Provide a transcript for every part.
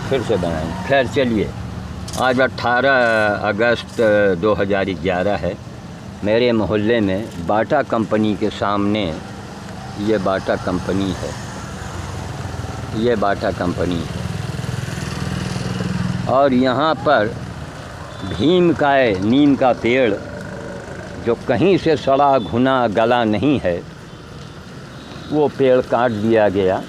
फिर से बनाएंगे। खैर चलिए, आज 18 अगस्त 2011 है। मेरे मोहल्ले में बाटा कंपनी के सामने ये बाटा कंपनी है, ये बाटा कंपनी है और यहाँ पर नीम का पेड़ जो कहीं से सड़ा घुना गला नहीं है, वो पेड़ काट दिया गया।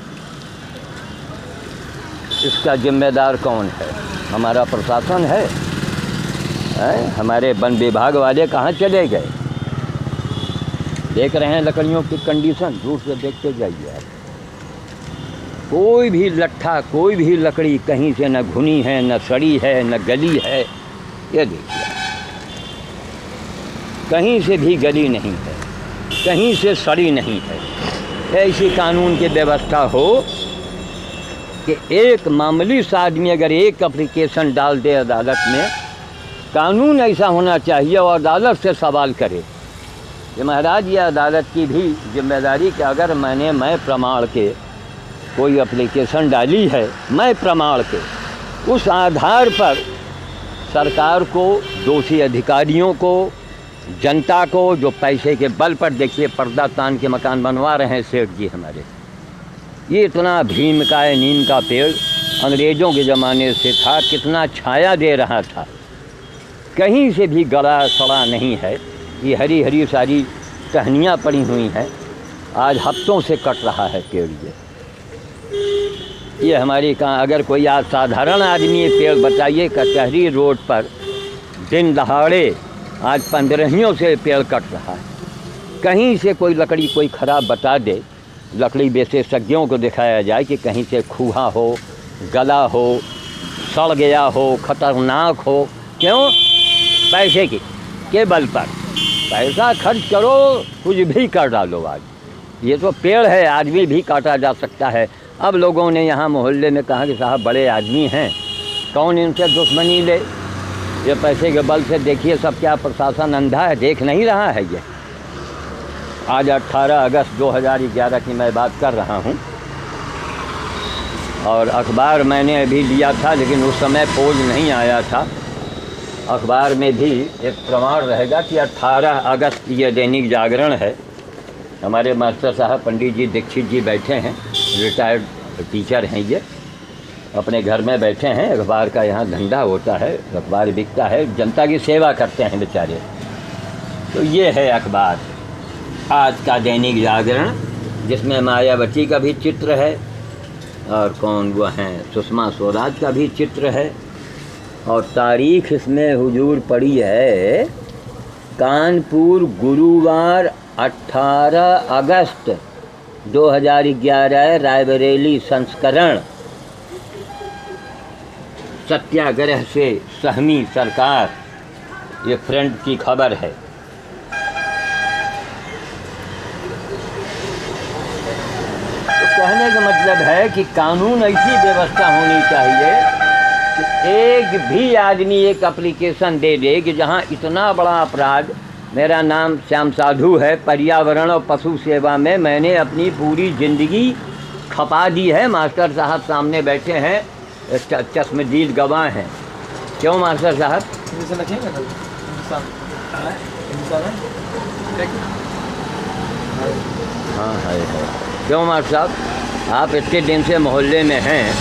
इसका जिम्मेदार कौन है? हमारा प्रशासन है? हमारे वन विभाग वाले कहाँ चले गए? देख रहे हैं लकड़ियों की कंडीशन, दूर से देखते जाइए आप। कोई भी लट्ठा, कोई भी लकड़ी कहीं से न घुनी है, न सड़ी है, न गली है। ये देखिए, कहीं से भी गली नहीं है, कहीं से सड़ी नहीं है। ऐसी कानून की व्यवस्था हो कि एक मामूली सा आदमी अगर एक एप्लीकेशन डाल दे अदालत में, कानून ऐसा होना चाहिए और अदालत से सवाल करे कि महाराज ये अदालत की भी जिम्मेदारी कि अगर मैं प्रमाण के कोई एप्लीकेशन डाली है, मैं प्रमाण के उस आधार पर सरकार को, दोषी अधिकारियों को, जनता को, जो पैसे के बल पर देखिए पर्दा तान के मकान बनवा रहे हैं सेठ जी हमारे, ये इतना भीमकाय नीम का पेड़ अंग्रेज़ों के ज़माने से था, कितना छाया दे रहा था, कहीं से भी गला सड़ा नहीं है। ये हरी हरी सारी टहनियाँ पड़ी हुई हैं, आज हफ्तों से कट रहा है पेड़। ये हमारी कहाँ, अगर कोई आज साधारण आदमी ये पेड़ बताइए, कचहरी रोड पर दिन दहाड़े आज 15 से पेड़ कट रहा है। कहीं से कोई लकड़ी कोई ख़राब बता दे, लकड़ी विशेषज्ञों को दिखाया जाए कि कहीं से खूहा हो, गला हो, सड़ गया हो, ख़तरनाक हो। क्यों? पैसे के बल पर पैसा खर्च करो, कुछ भी कर डालो। आज ये तो पेड़ है, आदमी भी काटा जा सकता है। अब लोगों ने यहाँ मोहल्ले में कहा कि साहब बड़े आदमी हैं, कौन इनसे दुश्मनी ले, ये पैसे के बल से देखिए सब क्या प्रशासन अंधा है, देख नहीं रहा है। ये आज 18 अगस्त 2011 की मैं बात कर रहा हूँ और अखबार मैंने अभी लिया था, लेकिन उस समय पोज नहीं आया था। अखबार में भी एक प्रमाण रहेगा कि 18 अगस्त ये दैनिक जागरण है। हमारे मास्टर साहब पंडित जी दीक्षित जी बैठे हैं, रिटायर्ड टीचर हैं, ये अपने घर में बैठे हैं। अखबार का यहाँ धंधा होता है, अखबार बिकता है, जनता की सेवा करते हैं बेचारे। तो ये है अखबार आज का दैनिक जागरण, जिसमें मायावती का भी चित्र है और कौन वो हैं सुषमा स्वराज का भी चित्र है और तारीख इसमें हुजूर पड़ी है कानपुर, गुरुवार 18 अगस्त 2011, रायबरेली संस्करण। सत्याग्रह से सहमी सरकार, ये फ्रंट की खबर है। तो कहने का मतलब है कि कानून ऐसी व्यवस्था होनी चाहिए कि एक भी आदमी एक एप्लीकेशन दे दे कि जहाँ इतना बड़ा अपराध। मेरा नाम श्याम साधु है, पर्यावरण और पशु सेवा में मैंने अपनी पूरी ज़िंदगी खपा दी है। मास्टर साहब सामने बैठे हैं, चश्मदीद गवाह हैं। क्यों मास्टर साहब? हाँ है। क्यों मास्टर साहब, आप इतने दिन से मोहल्ले में हैं,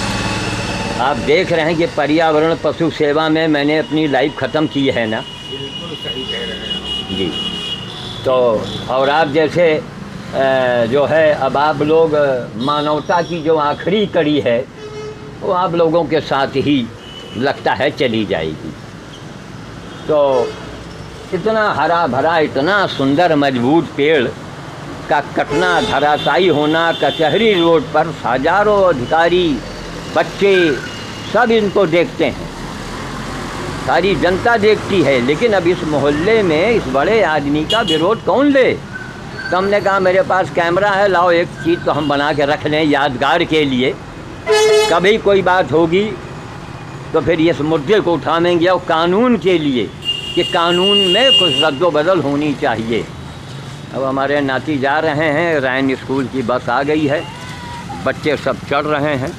आप देख रहे हैं कि पर्यावरण पशु सेवा में मैंने अपनी लाइफ ख़त्म की है ना? बिल्कुल सही कह रहे हैं जी। तो और आप जैसे जो है, अब आप लोग मानवता की जो आखिरी कड़ी है वो आप लोगों के साथ ही लगता है चली जाएगी। तो इतना हरा भरा, इतना सुंदर मजबूत पेड़ का कटना, धराशायी होना, कचहरी रोड पर हजारों अधिकारी, बच्चे सब इनको देखते हैं, सारी जनता देखती है। लेकिन अब इस मोहल्ले में इस बड़े आदमी का विरोध कौन ले? तो हमने कहा मेरे पास कैमरा है, लाओ एक चीज़ तो हम बना के रख लें यादगार के लिए, कभी कोई बात होगी तो फिर इस मुद्दे को उठाएंगे और कानून के लिए कि कानून में कुछ रद्दोबदल होनी चाहिए। अब हमारे नाती जा रहे हैं, रायन स्कूल की बस आ गई है, बच्चे सब चढ़ रहे हैं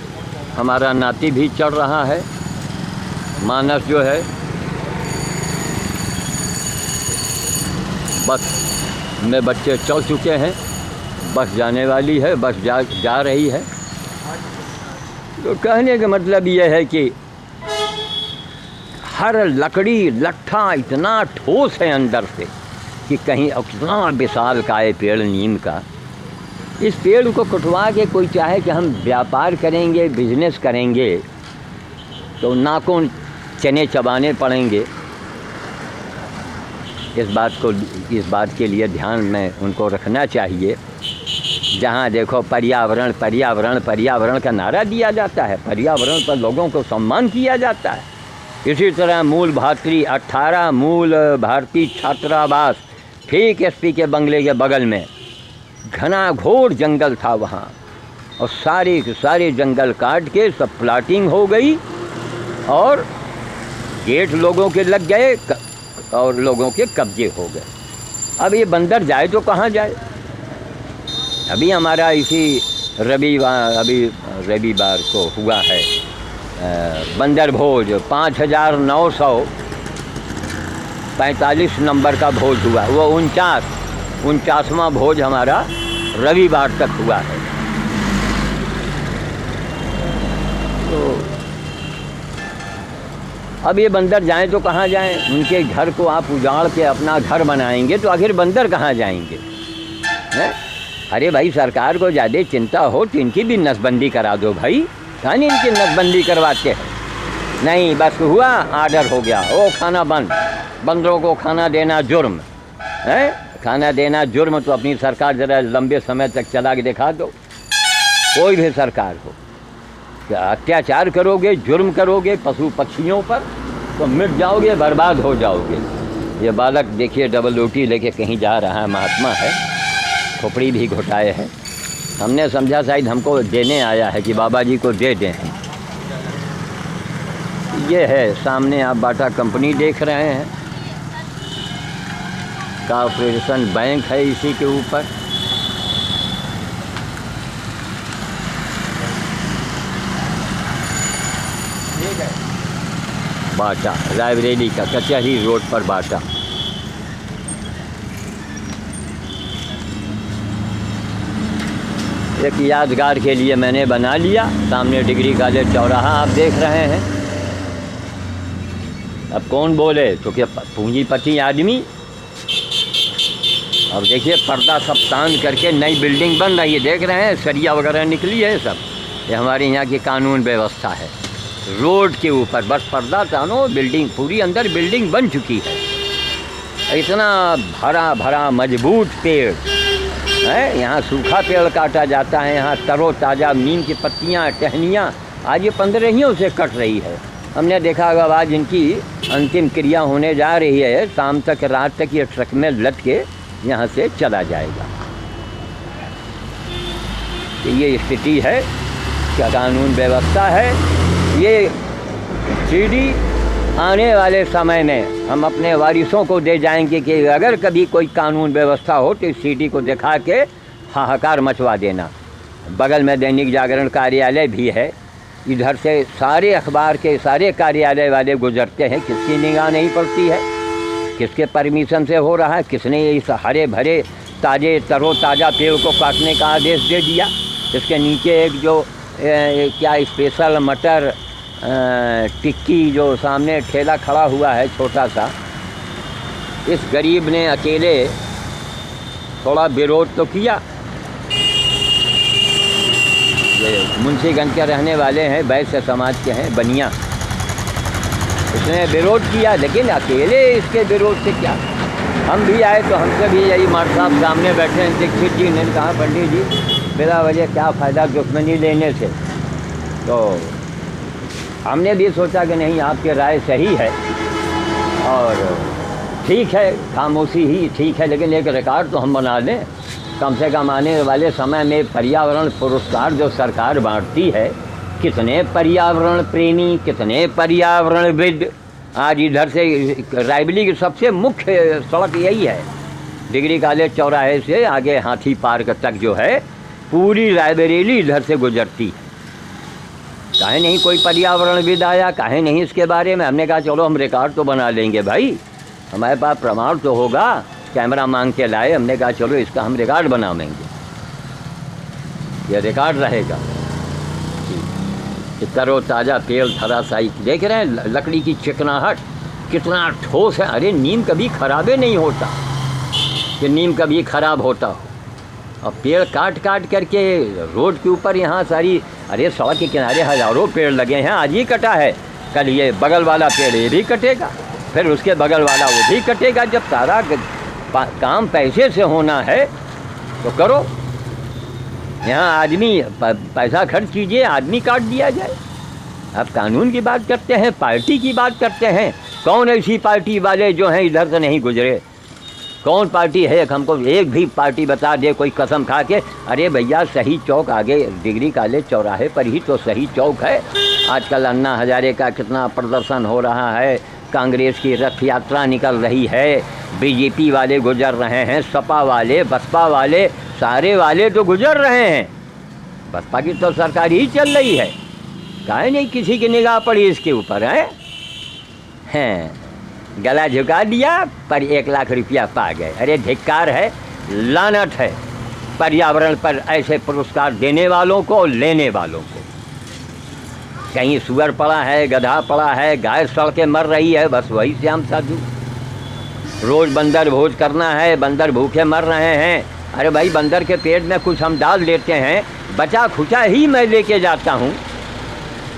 हमारा नाती भी चढ़ रहा है। मानस जो है बस में बच्चे चढ़ चुके हैं, बस जाने वाली है, बस जा रही है। तो कहने का मतलब यह है कि हर लकड़ी लट्ठा इतना ठोस है अंदर से कि कहीं इतना विशाल काय पेड़ नीम का, इस पेड़ को कटवा के कोई चाहे कि हम व्यापार करेंगे, बिजनेस करेंगे, तो नाखून चने चबाने पड़ेंगे। इस बात के लिए ध्यान में उनको रखना चाहिए। जहाँ देखो पर्यावरण पर्यावरण पर्यावरण का नारा दिया जाता है, पर्यावरण पर लोगों को सम्मान किया जाता है। इसी तरह मूल भारती 18 मूल भारतीय छात्रावास ठीक एसपी के बंगले के बगल में घना घोर जंगल था वहाँ, और सारे जंगल काट के सब प्लाटिंग हो गई और गेट लोगों के लग गए और लोगों के कब्जे हो गए। अब ये बंदर जाए तो कहाँ जाए? अभी हमारा इसी रविवार को हुआ है बंदर भोज, 5,945 नंबर का भोज हुआ। वो 49वां भोज हमारा रविवार तक हुआ है। तो अब ये बंदर जाएं तो कहाँ जाएं? उनके घर को आप उजाड़ के अपना घर बनाएंगे तो आखिर बंदर कहाँ जाएंगे? हैं? अरे भाई, सरकार को ज़्यादा चिंता हो तो इनकी भी नसबंदी करा दो भाई। कहाँ नहीं इनकी नसबंदी करवाते हैं? नहीं, बस हुआ आर्डर हो गया, वो खाना बंद। बंदरों को खाना देना जुर्म है। खाना देना जुर्म तो अपनी सरकार ज़रा लंबे समय तक चला के दिखा दो। कोई भी सरकार हो, अत्याचार करोगे, जुर्म करोगे पशु पक्षियों पर तो मिट जाओगे, बर्बाद हो जाओगे। ये बालक देखिए डबल रोटी लेके कहीं जा रहा है, महात्मा है, खोपड़ी भी घुटाए है। हमने समझा शायद हमको देने आया है कि बाबा जी को दे दें। ये है सामने आप बाटा कंपनी देख रहे हैं, कॉर्पोरेशन बैंक है इसी के ऊपर। बाटा रायबरेली का कचहरी रोड पर बाटा। एक यादगार के लिए मैंने बना लिया। सामने डिग्री कॉलेज चौराहा आप देख रहे हैं। अब कौन बोले तो क्या पूंजीपति आदमी। अब देखिए पर्दा सब तान करके नई बिल्डिंग बन रही है, देख रहे हैं, सरिया वगैरह निकली है सब। ये हमारे यहाँ की कानून व्यवस्था है। रोड के ऊपर बस पर्दा तानो, बिल्डिंग पूरी अंदर बिल्डिंग बन चुकी है। इतना भरा भरा मजबूत पेड़ है। यहाँ सूखा पेड़ काटा जाता है, यहाँ तरोताज़ा नीम की पत्तियाँ, टहनियाँ आज ये 15 से कट रही है। हमने देखा होगा आज इनकी अंतिम क्रिया होने जा रही है। शाम तक रात तक ये ट्रक में लद के यहाँ से चला जाएगा। तो ये स्थिति है, क्या कानून व्यवस्था है। ये सीढ़ी आने वाले समय में हम अपने वारिसों को दे जाएंगे कि अगर कभी कोई कानून व्यवस्था हो तो इस सीढ़ी को दिखा के हाहाकार मचवा देना। बगल में दैनिक जागरण कार्यालय भी है। इधर से सारे अखबार के सारे कार्यालय वाले गुजरते हैं, किसकी निगाह नहीं पड़ती है, किसके परमिशन से हो रहा है, किसने इस हरे भरे ताज़े तरोताज़ा पेड़ को काटने का आदेश दे दिया। इसके नीचे एक जो क्या स्पेशल मटर टिक्की जो सामने ठेला खड़ा हुआ है छोटा सा, इस गरीब ने अकेले थोड़ा विरोध तो किया। ये मुंशीगंज के रहने वाले हैं, वैश्य समाज के हैं, बनिया। उसने विरोध किया, लेकिन अकेले इसके विरोध से क्या। हम भी आए तो हमसे भी यही मार साहब सामने बैठे हैं दीक्षित जी ने कहा, पंडित जी बिला वजह क्या फ़ायदा दुश्मनी लेने से। तो हमने भी सोचा कि नहीं, आपकी राय सही है और ठीक है, खामोशी ही ठीक है, लेकिन एक रिकॉर्ड तो हम बना लें। कम से कम आने वाले समय में पर्यावरण पुरस्कार जो सरकार बांटती है, कितने पर्यावरण प्रेमी, कितने पर्यावरणविद। आज इधर से रायबरेली की सबसे मुख्य सड़क यही है, डिग्री कॉलेज चौराहे से आगे हाथी पार्क तक जो है पूरी रायबरेली इधर से गुजरती है। काहे नहीं कोई पर्यावरणविद आया, काहे नहीं इसके बारे में। हमने कहा चलो हम रिकॉर्ड तो बना लेंगे भाई, हमारे पास प्रमाण तो होगा। कैमरा मांग के लाए, हमने कहा चलो इसका हम रिकॉर्ड बनावेंगे, ये रिकॉर्ड रहेगा। तरो ताज़ा पेड़ धराशायी, देख रहे हैं लकड़ी की चिकनाहट कितना ठोस है। अरे नीम कभी खराबे नहीं होता कि नीम कभी खराब होता हो। और पेड़ काट काट करके रोड के ऊपर यहाँ सारी, अरे सड़क के किनारे हज़ारों पेड़ लगे हैं, आज ही कटा है, कल ये बगल वाला पेड़ ये भी कटेगा, फिर उसके बगल वाला वो भी कटेगा। जब सारा काम पैसे से होना है तो करो। यहाँ आदमी पैसा खर्च कीजिए, आदमी काट दिया जाए। अब कानून की बात करते हैं, पार्टी की बात करते हैं। कौन ऐसी पार्टी वाले जो हैं इधर से नहीं गुजरे? कौन पार्टी है? हमको एक भी पार्टी बता दे कोई कसम खा के। अरे भैया सही चौक आगे डिग्री कॉलेज चौराहे पर ही तो सही चौक है। आजकल अन्ना हजारे का कितना प्रदर्शन हो रहा है, कांग्रेस की रथ यात्रा निकल रही है, बीजेपी वाले गुजर रहे हैं, सपा वाले, बसपा वाले, सारे वाले तो गुजर रहे हैं। बसपा की तो सरकार ही चल रही है, काहे नहीं किसी की निगाह पड़ी इसके ऊपर हैं? गला झुका दिया पर 1 लाख रुपया पा गए। अरे धिक्कार है, लानत है पर्यावरण पर ऐसे पुरस्कार देने वालों को, लेने वालों को। कहीं सुअर पड़ा है, गधा पड़ा है, गाय सड़ के मर रही है, बस वही श्याम साधु। रोज़ बंदर भोज करना है, बंदर भूखे मर रहे हैं। अरे भाई बंदर के पेट में कुछ हम डाल देते हैं, बचा खुचा ही मैं लेके जाता हूँ,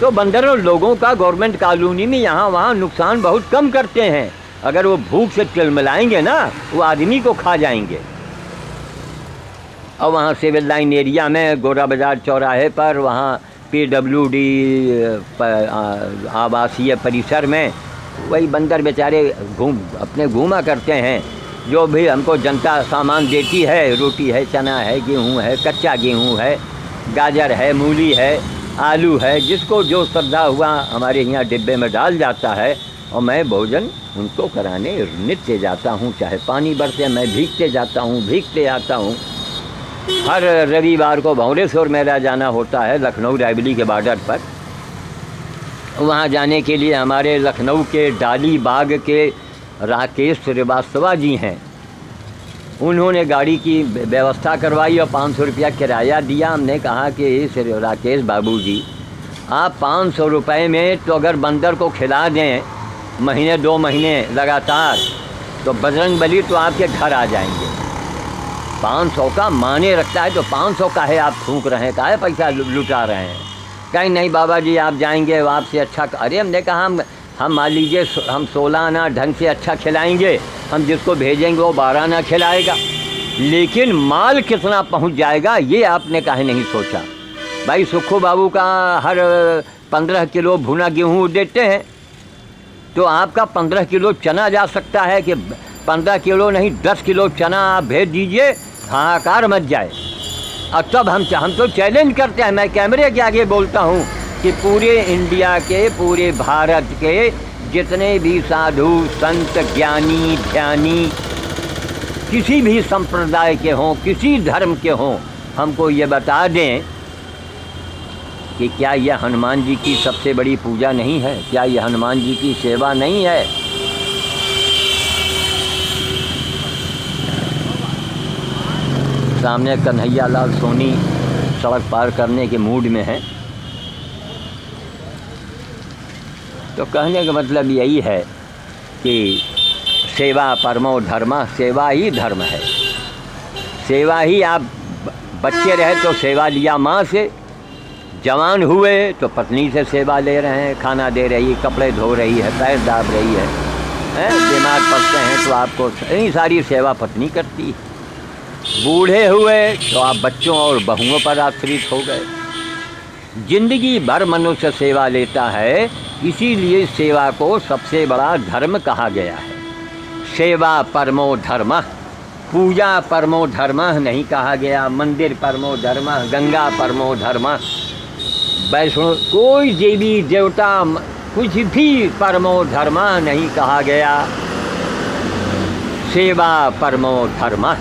तो बंदरों लोगों का गवर्नमेंट कॉलोनी में यहाँ वहाँ नुकसान बहुत कम करते हैं। अगर वो भूख से तिलमिलाएंगे ना, वो आदमी को खा जाएंगे। और वहाँ सिविल लाइन एरिया में गोरा बाज़ार चौराहे पर, वहाँ PWD आवासीय परिसर में वही बंदर बेचारे अपने घूमा करते हैं। जो भी हमको जनता सामान देती है, रोटी है, चना है, गेहूँ है, कच्चा गेहूँ है, गाजर है, मूली है, आलू है, जिसको जो श्रद्धा हुआ हमारे यहाँ डिब्बे में डाल जाता है। और मैं भोजन उनको कराने नित्य जाता हूँ, चाहे पानी बरसे, मैं भीगते जाता हूँ, भीगते आता हूँ। हर रविवार को भंवरेश्वर मेला जाना होता है, लखनऊ रायबली के बॉर्डर पर। वहाँ जाने के लिए हमारे लखनऊ के डाली बाग के राकेश श्रीवास्तव जी हैं, उन्होंने गाड़ी की व्यवस्था करवाई और 500 रुपया किराया दिया। हमने कहा कि राकेश बाबू जी, आप 500 रुपये में तो अगर बंदर को खिला दें महीने 2 महीने लगातार, तो बजरंगबली तो आपके घर आ जाएंगे। 500 का माने रखता है तो 500 का है आप फूंक रहे हैं, का है पैसा लुटा रहे हैं? कहीं नहीं बाबा जी आप जाएंगे आपसे अच्छा। अरे हमने कहा हम मान लीजिए हम 16 आना ढंग से अच्छा खिलाएंगे, हम जिसको भेजेंगे वो 12 आना खिलाएगा, लेकिन माल कितना पहुंच जाएगा ये आपने काहे नहीं सोचा? भाई सुखू बाबू का हर 15 किलो भुना गेहूँ देते हैं, तो आपका 15 किलो चना जा सकता है कि 15 किलो नहीं 10 किलो चना आप भेज दीजिए, हाहाकार मच जाए। और तब हम तो चैलेंज करते हैं, मैं कैमरे के आगे बोलता हूँ कि पूरे इंडिया के, पूरे भारत के जितने भी साधु संत ज्ञानी ध्यानी किसी भी संप्रदाय के हों, किसी धर्म के हों, हमको ये बता दें कि क्या यह हनुमान जी की सबसे बड़ी पूजा नहीं है? क्या यह हनुमान जी की सेवा नहीं है? सामने कन्हैया लाल सोनी सड़क पार करने के मूड में हैं। तो कहने का मतलब यही है कि सेवा परमो धर्म, सेवा ही धर्म है। सेवा ही, आप बच्चे रहे तो सेवा लिया माँ से, जवान हुए तो पत्नी से सेवा ले रहे हैं, खाना दे रही, कपड़े धो रही है, पैर दाब रही है, बीमार पड़ते हैं तो आपको इतनी सारी सेवा पत्नी करती है। बूढ़े हुए तो आप बच्चों और बहुओं पर आश्रित हो गए। जिंदगी भर मनुष्य सेवा लेता है, इसीलिए सेवा को सबसे बड़ा धर्म कहा गया है। सेवा परमो धर्म, पूजा परमो धर्म नहीं कहा गया, मंदिर परमो धर्म, गंगा परमो धर्म, वैष्णो कोई देवी देवता कुछ भी परमो धर्म नहीं कहा गया। सेवा परमो धर्म।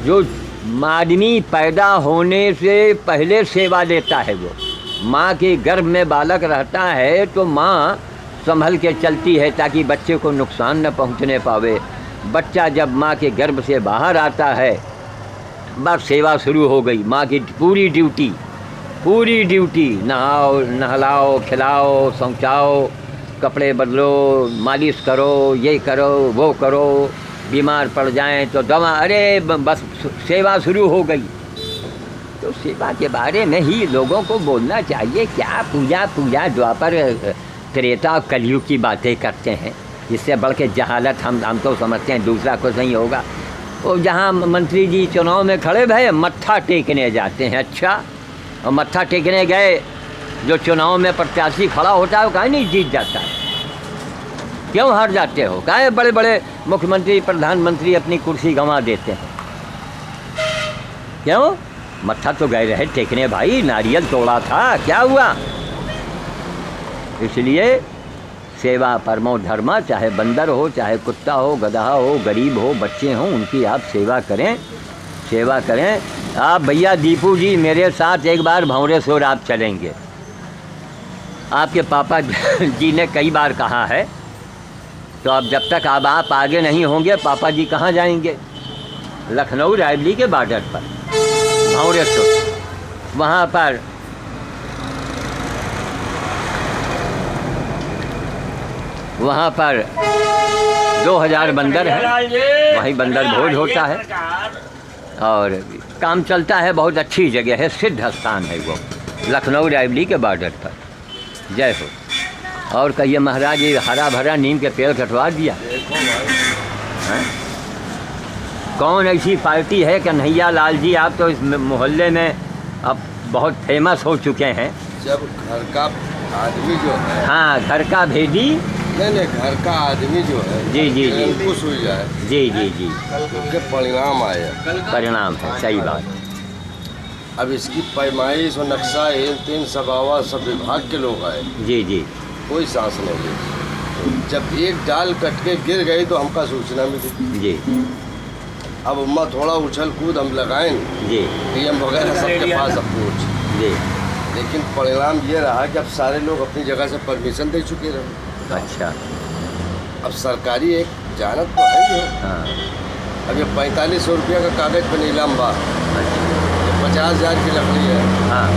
जो आदमी पैदा होने से पहले सेवा लेता है वो, माँ के गर्भ में बालक रहता है तो माँ संभल के चलती है ताकि बच्चे को नुकसान न पहुँचने पावे। बच्चा जब माँ के गर्भ से बाहर आता है, बस सेवा शुरू हो गई। माँ की पूरी ड्यूटी, नहाओ, नहलाओ, खिलाओ, समझाओ, कपड़े बदलो, मालिश करो, ये करो, वो करो, बीमार पड़ जाएं तो दवा, अरे बस सेवा शुरू हो गई। तो सेवा के बारे में ही लोगों को बोलना चाहिए। क्या पूजा द्वापर त्रेता और कलयुग की बातें करते हैं। इससे बढ़ के जहालत हम तो समझते हैं दूसरा कुछ नहीं होगा। वो जहाँ मंत्री जी चुनाव में खड़े भये मत्था टेकने जाते हैं। अच्छा, और मत्था टेकने गए, जो चुनाव में प्रत्याशी खड़ा होता है वो काहे नहीं जीत जाता है? क्यों हार जाते हो? काहे बड़े बड़े मुख्यमंत्री प्रधानमंत्री अपनी कुर्सी गंवा देते हैं? क्यों? मत्था तो गए रहे टेकने भाई, नारियल तोड़ा था, क्या हुआ? इसलिए सेवा परमो धर्मा, चाहे बंदर हो, चाहे कुत्ता हो, गधा हो, गरीब हो, बच्चे हों, उनकी आप सेवा करें। आप भैया दीपू जी मेरे साथ एक बार भंवरेश्वर आप चलेंगे। आपके पापा जी ने कई बार कहा है, तो अब जब तक अब आप आगे नहीं होंगे पापा जी कहाँ जाएंगे? लखनऊ रायबरेली के बॉर्डर पर भंवरेश्वर, वहाँ पर 2000 बंदर हैं, वहीं बंदर भोज होता है और काम चलता है। बहुत अच्छी जगह है, सिद्ध स्थान है वो, लखनऊ रायबरेली के बॉर्डर पर। जय हो। और कहिए महाराज, ये हरा भरा नीम के पेड़ कटवा दिया। कौन ऐसी पार्टी है? कन्हैया लाल जी, आप तो इस मोहल्ले में अब बहुत फेमस हो चुके हैं। जब घर का आदमी जो है, हाँ, घर का भेदी, नहीं, घर का आदमी जो है, जी, खुश हो जाए, जी, उनके परिणाम आए, परिणाम है। सही बात। अब इसकी पैमाइश और नक्शा तीन सभावा सब विभाग के लोग आए, जी, कोई सांस नहीं ली। जब एक डाल कट के गिर गई तो हमका सूचना मिली, जी। अब अम्मा थोड़ा उछल कूद हम लगाएं, जी, PM वगैरह सबके पास अप्रोच, जी। लेकिन परिणाम ये रहा कि अब सारे लोग अपनी जगह से परमिशन दे चुके रहे। अच्छा, अब सरकारी एक जानत तो है ही है। हाँ। अब ये 4500 रुपया का कागज पर नीलाम बा, अच्छा, 50,000 की लकड़ी है। हाँ।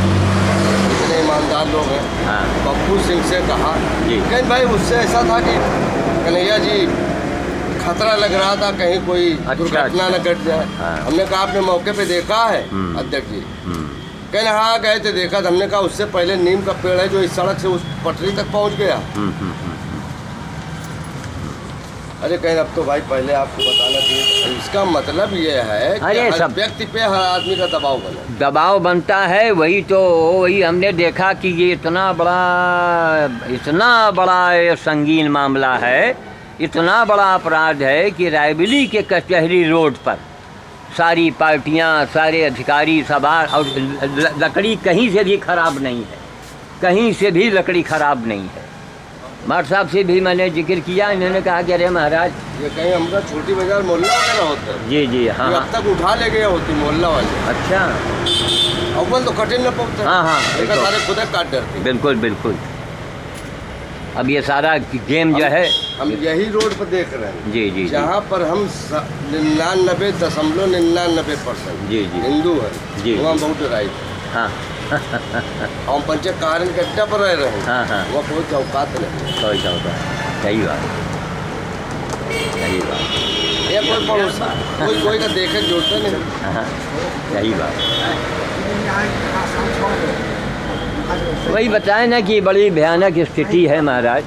इतने ईमानदार लोग हैं। हाँ। पप्पू सिंह से कहा, कहीं भाई उससे ऐसा था कि कन्हैया जी खतरा लग रहा था कहीं कोई दुर्घटना न घट जाए। हाँ। हमने कहा आपने मौके पे देखा है अध्यक्ष जी? कहने हाँ गए थे, देखा था। हमने कहा उससे पहले नीम का पेड़ है जो इस सड़क से उस पटरी तक पहुंच गया। अरे कहीं अब तो भाई पहले आपको बताना चाहिए। इसका मतलब ये है कि हर व्यक्ति पे, हर आदमी का दबाव बनता है। वही हमने देखा कि ये इतना बड़ा ये संगीन मामला है, इतना बड़ा अपराध है कि रायबरेली के कचहरी रोड पर सारी पार्टियां, सारे अधिकारी सभा, और लकड़ी कहीं से भी खराब नहीं है, कहीं से भी लकड़ी खराब नहीं है। मार साहब से भी मैंने जिक्र किया, इन्होंने कहा कि अरे महाराज ये कहीं हमारा छोटी बाजार मोहल्ला वगैरह होता है। जी, हाँ। अब तक उठा ले गए होती मोहल्ला वाले। अच्छा, अव्वल तो कठिन न पहुँचता। हाँ, सारे खुद काट डरते। बिल्कुल। अब ये सारा गेम जो है हम यही रोड पर देख रहे हैं, जी, जहाँ पर हम 99.99% जी हिंदू है, जी, वहाँ बहुत राइट। हाँ। हम पंचायत कारण के अड्डा पर रह रहे हैं। हाँ। वह कोई चौकात नहीं, कोई चौकात। सही बात। ये कोई पड़ोसा कोई का देखे जोड़ता नहीं। हाँ, सही बात। वही बताए ना कि बड़ी भयानक स्थिति है महाराज।